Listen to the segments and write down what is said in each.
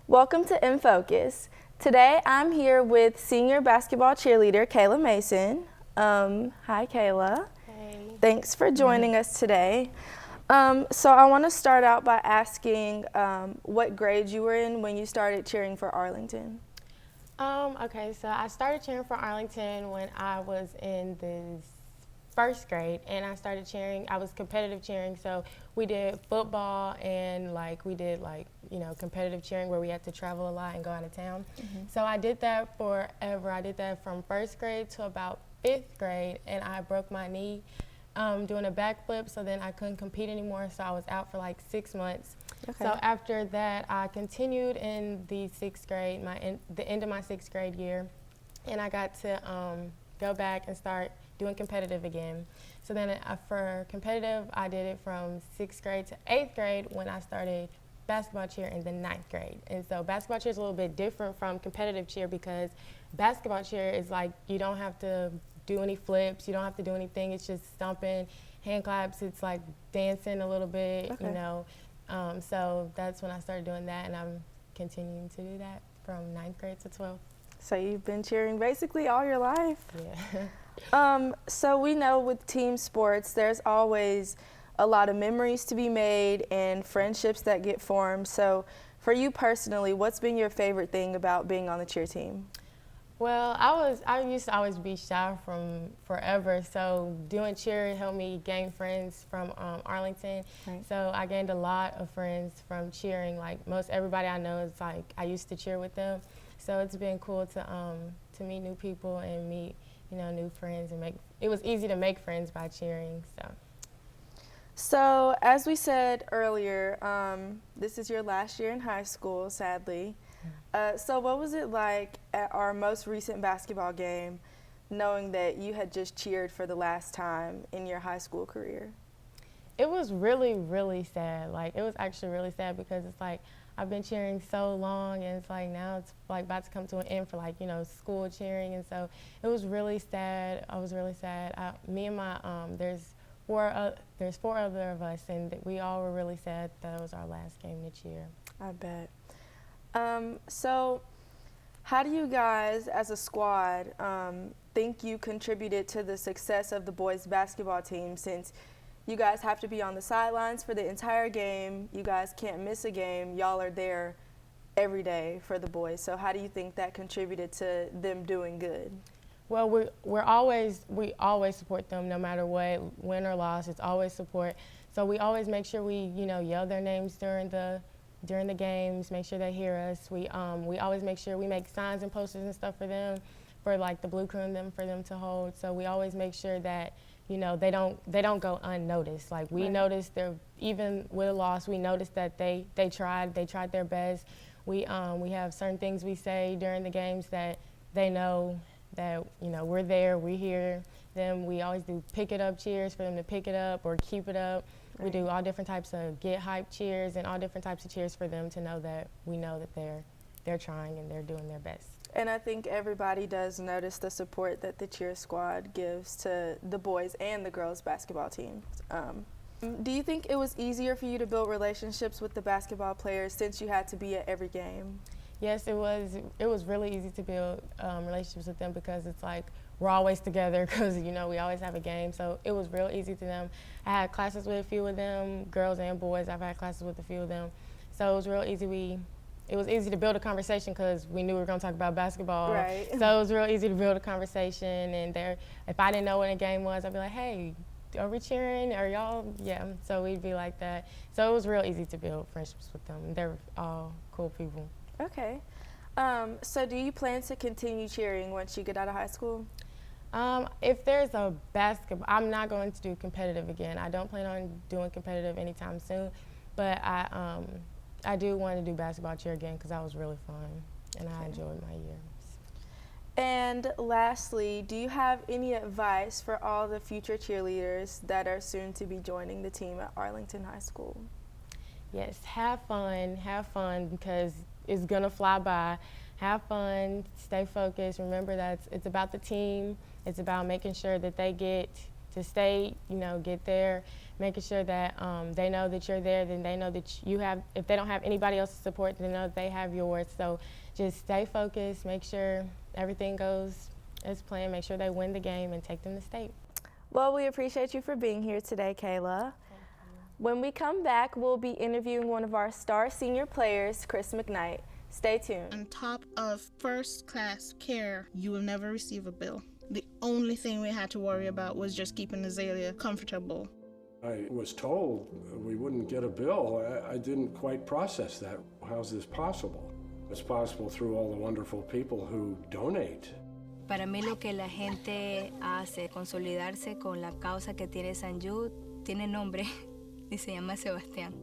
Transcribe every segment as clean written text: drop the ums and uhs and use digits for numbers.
Welcome to InFocus. Today I'm here with senior basketball cheerleader Kayla Mason. Hi Kayla. Hey. Thanks for joining us today. So I want to start out by asking what grade you were in when you started cheering for Arlington. Okay, so I started cheering for Arlington when I was in the first grade, and I started cheering. I was competitive cheering, so we did football and we did competitive cheering where we had to travel a lot and go out of town. So I did that forever. I did that from first grade to about fifth grade, and I broke my knee doing a backflip, so then I couldn't compete anymore, so I was out for like 6 months. Okay. So after that, I continued in the sixth grade, the end of my sixth grade year, and I got to go back and start doing competitive again. So then for competitive, I did it from sixth grade to eighth grade when I started basketball cheer in the ninth grade. And so basketball cheer is a little bit different from competitive cheer because basketball cheer is like you don't have to do any flips, you don't have to do anything. It's just stomping, hand claps. It's like dancing a little bit, Okay. So that's when I started doing that, and I'm continuing to do that from ninth grade to 12th. So you've been cheering basically all your life. Yeah. So we know with team sports, there's always a lot of memories to be made and friendships that get formed. So for you personally, what's been your favorite thing about being on the cheer team? Well, I used to always be shy from forever, so doing cheer helped me gain friends from Arlington. Right. So I gained a lot of friends from cheering. Like most everybody I know is like I used to cheer with them, so it's been cool to meet new people and meet new friends and it was easy to make friends by cheering. So as we said earlier, this is your last year in high school, sadly. So what was it like at our most recent basketball game, knowing that you had just cheered for the last time in your high school career? It was really, really sad. It was actually really sad because it's like I've been cheering so long, and it's like now it's like about to come to an end for school cheering, and so it was really sad. I was really sad. Me and my there's four other of us, and we all were really sad that it was our last game to cheer. I bet. So how do you guys as a squad think you contributed to the success of the boys basketball team, since you guys have to be on the sidelines for the entire game, you guys can't miss a game, y'all are there every day for the boys. So how do you think that contributed to them doing good? Well, we always support them no matter what, win or loss. It's always support. So we always make sure we yell their names during the games, make sure they hear us. We always make sure we make signs and posters and stuff for them, for the blue crew and them, for them to hold. So we always make sure that they don't go unnoticed. We Right. noticed even with a loss, we noticed that they tried their best. We have certain things we say during the games that they know that we're there, we hear them. We always do pick it up cheers for them to pick it up or keep it up. Right. We do all different types of get hype cheers and all different types of cheers for them to know that we know that they're trying and they're doing their best. And I think everybody does notice the support that the cheer squad gives to the boys and the girls basketball teams. Do you think it was easier for you to build relationships with the basketball players since you had to be at every game? Yes, it was. It was really easy to build relationships with them because it's like we're always together because we always have a game. So it was real easy to them. I had classes with a few of them, girls and boys. I've had classes with a few of them. So it was real easy. It was easy to build a conversation because we knew we were going to talk about basketball. Right. So it was real easy to build a conversation. And if I didn't know what a game was, I'd be like, hey, are we cheering? Are y'all? Yeah. So we'd be like that. So it was real easy to build friendships with them. They're all cool people. Okay. So do you plan to continue cheering once you get out of high school? If there's a basketball, I'm not going to do competitive again. I don't plan on doing competitive anytime soon, but I do want to do basketball cheer again because that was really fun, and I enjoyed my years. And lastly, do you have any advice for all the future cheerleaders that are soon to be joining the team at Arlington High School? Yes, have fun because it's gonna fly by. Have fun, stay focused. Remember that it's about the team. It's about making sure that they get to stay, get there making sure that they know that you're there, then they know that you have, if they don't have anybody else's support, then they know that they have yours. So just stay focused, make sure everything goes as planned, make sure they win the game and take them to state. Well, we appreciate you for being here today, Kayla. When we come back, we'll be interviewing one of our star senior players, Chris McKnight. Stay tuned. On top of first-class care, you will never receive a bill. The only thing we had to worry about was just keeping Azalea comfortable. I was told we wouldn't get a bill. I didn't quite process that. How's this possible? It's possible through all the wonderful people who donate. Para mí lo que la gente hace, consolidarse con la causa que tiene St. Jude, tiene nombre y se llama Sebastián.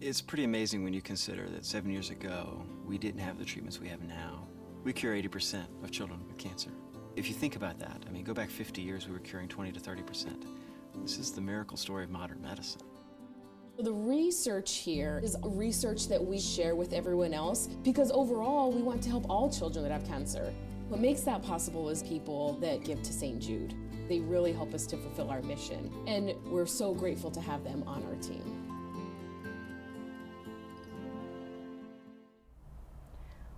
It's pretty amazing when you consider that 7 years ago, we didn't have the treatments we have now. We cure 80% of children with cancer. If you think about that, I mean, go back 50 years, we were curing 20 to 30%. This is the miracle story of modern medicine. The research here is research that we share with everyone else because overall, we want to help all children that have cancer. What makes that possible is people that give to St. Jude. They really help us to fulfill our mission, and we're so grateful to have them on our team.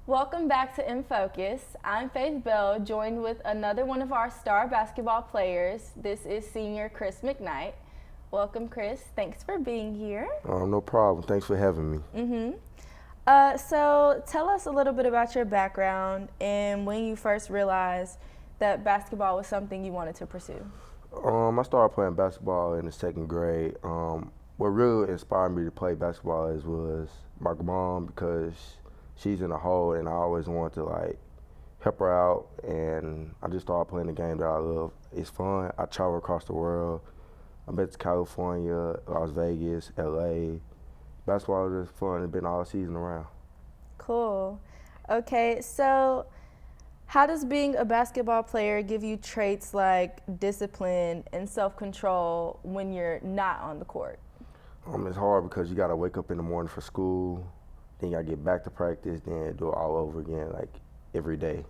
Welcome back to InFocus. I'm Faith Bell, joined with another one of our star basketball players. This is senior Chris McKnight. Welcome, Chris. Thanks for being here. No problem. Thanks for having me. So tell us a little bit about your background and when you first realized that basketball was something you wanted to pursue. I started playing basketball in the 2nd grade. What really inspired me to play basketball was my mom, because she's in a hole and I always wanted to help her out, and I just started playing the game that I love. It's fun. I travel across the world. I've been to California, Las Vegas, LA. Basketball is just fun. It's been all season around. Cool. Okay, so how does being a basketball player give you traits like discipline and self-control when you're not on the court? It's hard because you got to wake up in the morning for school, then you got to get back to practice, then do it all over again, every day.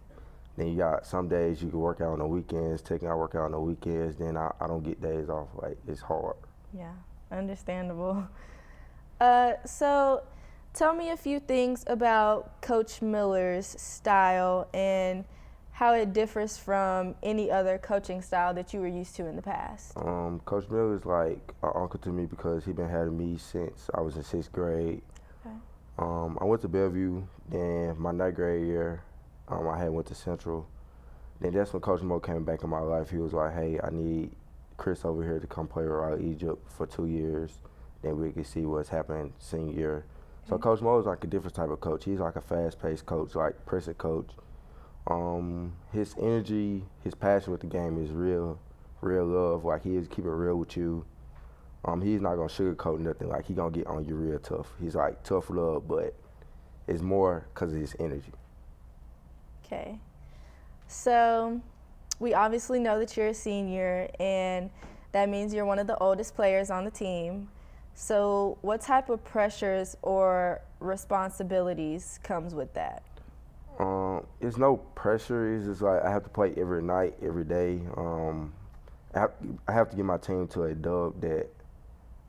Then you got some days you can work out on the weekends, taking out workout on the weekends, then I don't get days off. It's hard. Yeah, understandable. So tell me a few things about Coach Miller's style and how it differs from any other coaching style that you were used to in the past. Coach Miller is like an uncle to me because he's been having me since I was in 6th grade. Okay. I went to Bellevue, then my 9th grade year, I had went to Central. Then that's when Coach Mo came back in my life. He was like, hey, I need Chris over here to come play with Royal Egypt for 2 years. Then we could see what's happening senior year. So Coach Mo is like a different type of coach. He's like a fast-paced coach, pressing coach. His energy, his passion with the game is real love. He'll keep it real with you. He's not gonna sugarcoat nothing. He gonna get on you real tough. He's tough love, but it's more because of his energy. Okay. So we obviously know that you're a senior, and that means you're one of the oldest players on the team. So what type of pressures or responsibilities comes with that? It's no pressure. It's just I have to play every night, every day. I have to get my team to a dub that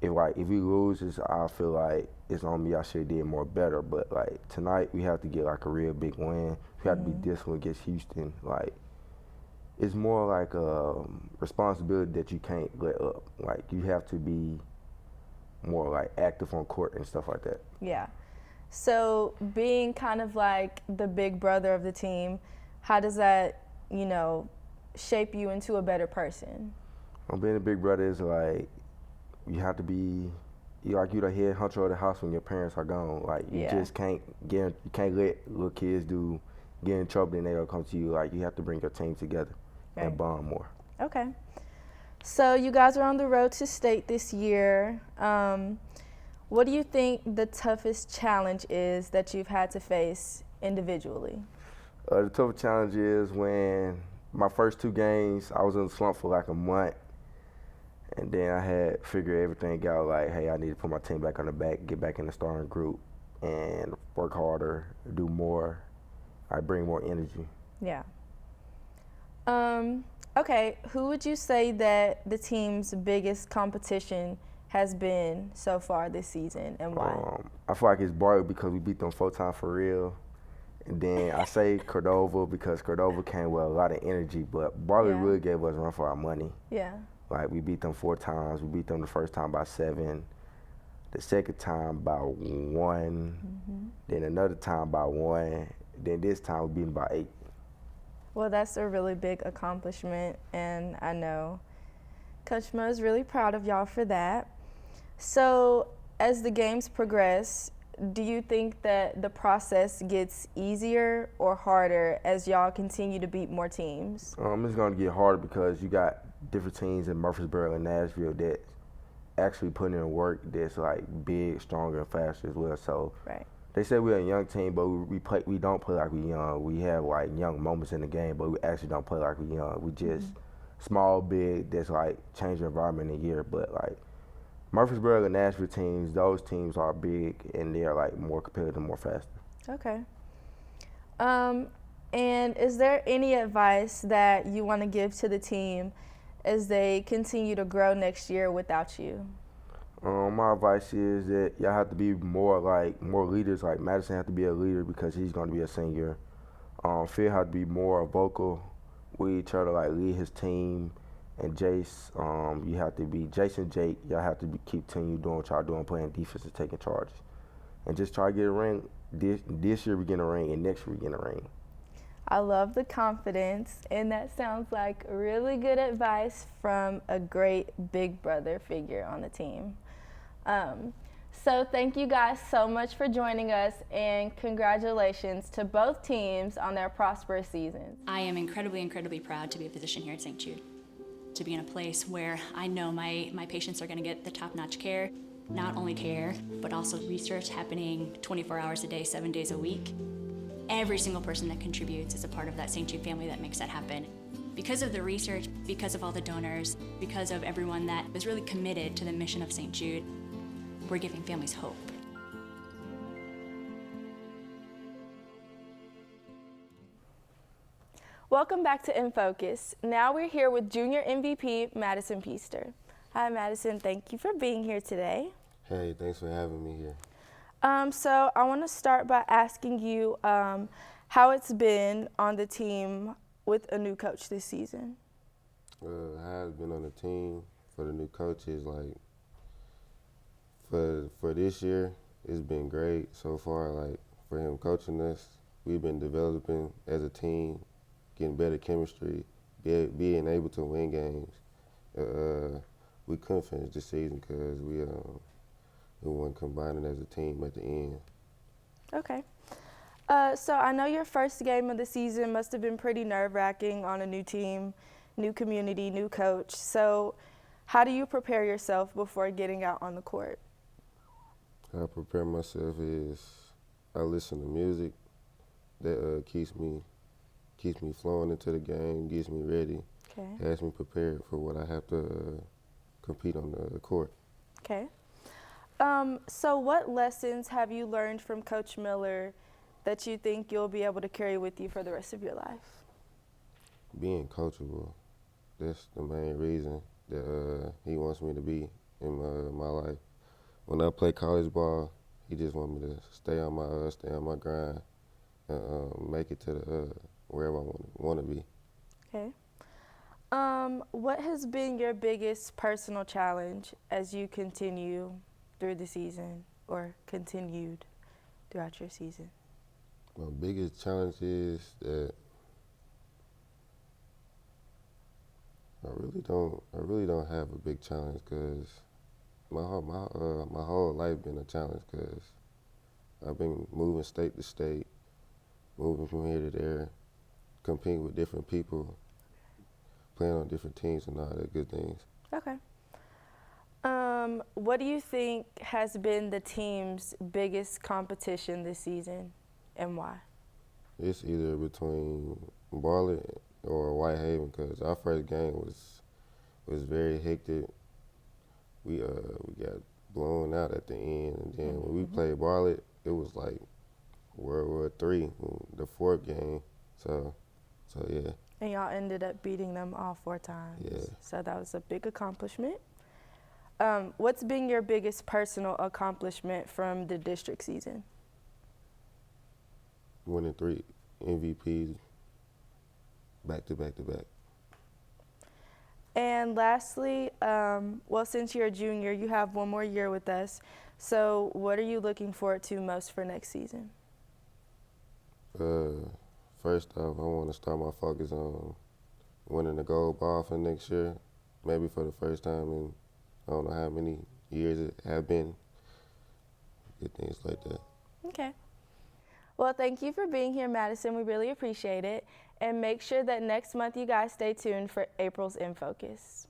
if we lose, I feel like it's on me. I should have did more better. But tonight we have to get a real big win. We have to be disciplined against Houston. It's more like a responsibility that you can't let up. You have to be more active on court and stuff like that. Yeah. So being kind of the big brother of the team, how does that, shape you into a better person? Being a big brother is you have to be you're the head honcho of the house when your parents are gone. You just can't let little kids get in trouble and they'll come to you. You have to bring your team together and bond more. Okay. So you guys are on the road to state this year. What do you think the toughest challenge is that you've had to face individually? The toughest challenge is when my first 2 games, I was in the slump for a month. And then I had figured everything out, hey, I need to put my team back on the back, get back in the starting group, and work harder, do more. I bring more energy. Yeah. Okay, who would you say that the team's biggest competition has been so far this season, and why? I feel like it's Barley because we beat them 4 times for real. And then I say Cordova because Cordova came with a lot of energy, but Barley Yeah. really gave us a run for our money. Yeah. Like, we beat them 4 times. We beat them the first time by 7, the second time by 1, then another time by 1, then this time we beat them by 8. Well, that's a really big accomplishment, and I know Coach Mo is really proud of y'all for that. So, as the games progress, do you think that the process gets easier or harder as y'all continue to beat more teams? It's going to get harder because you got different teams in Murfreesboro and Nashville that actually put in work that's like big, stronger, and faster as well. So Right. they say we're a young team, but we don't play like we young. We have like young moments in the game, but we actually don't play like we young. We just small, big. That's like change the environment in a year. But like Murfreesboro and Nashville teams, those teams are big and they're like more competitive, more faster. Okay. And is there any advice that you want to give to the team as they continue to grow next year without you? My advice is that y'all have to be more leaders. Like Madison have to be a leader because he's going to be a senior. Phil have to be more vocal with each other, like lead his team. And Jace, you have to be Jason, Jake. Y'all have to continue doing what y'all doing, playing defense and taking charges, and just try to get a ring. This year we get a ring, and next year we get a ring. I love the confidence, and that sounds like really good advice from a great big brother figure on the team. So thank you guys so much for joining us, and congratulations to both teams on their prosperous seasons. I am incredibly, incredibly proud to be a physician here at St. Jude, to be in a place where I know my patients are going to get the top-notch care, not only care, but also research happening 24 hours a day, 7 days a week. Every single person that contributes is a part of that St. Jude family that makes that happen. Because of the research, because of all the donors, because of everyone that is really committed to the mission of St. Jude, we're giving families hope. Welcome back to InFocus. Now we're here with Junior MVP Madison Peaster. Hi, Madison. Thank you for being here today. Hey, thanks for having me here. So I want to start by asking you how it's been on the team with a new coach this season. How it's been on the team for the new coaches, like for this year, it's been great so far. Like for him coaching us, we've been developing as a team, getting better chemistry, being able to win games. We couldn't finish the season because we weren't combining as a team at the end. Okay. So I know your first game of the season must have been pretty nerve-wracking on a new team, new community, new coach. So how do you prepare yourself before getting out on the court? How I prepare myself is I listen to music that keeps me flowing into the game, gets me ready, has me prepared for what I have to compete on the court. Okay. So what lessons have you learned from Coach Miller that you think you'll be able to carry with you for the rest of your life? Being coachable, that's the main reason that he wants me to be in my life. When I play college ball, he just wants me to stay on my grind, and make it to the wherever I want to be. Okay. What has been your biggest personal challenge as you continue through the season or continued throughout your season? My biggest challenge is that I really don't have a big challenge because my whole life been a challenge because I've been moving state to state, moving from here to there, competing with different people, playing on different teams and all that good things. Okay. What do you think has been the team's biggest competition this season and why? It's either between Bartlett or Whitehaven because our first game was very hectic. We got blown out at the end, and then when we played Bartlett, it was like World War III, the fourth game. So yeah. And y'all ended up beating them all 4 times. Yeah. So that was a big accomplishment. What's been your biggest personal accomplishment from the district season? Winning 3 MVPs back to back to back. And lastly, well, since you're a junior, you have 1 more year with us. So what are you looking forward to most for next season? First off, I want to start my focus on winning the gold ball for next year, maybe for the first time in I don't know how many years it have been. Good things like that. Okay. Well, thank you for being here, Madison. We really appreciate it. And make sure that next month you guys stay tuned for April's InFocus.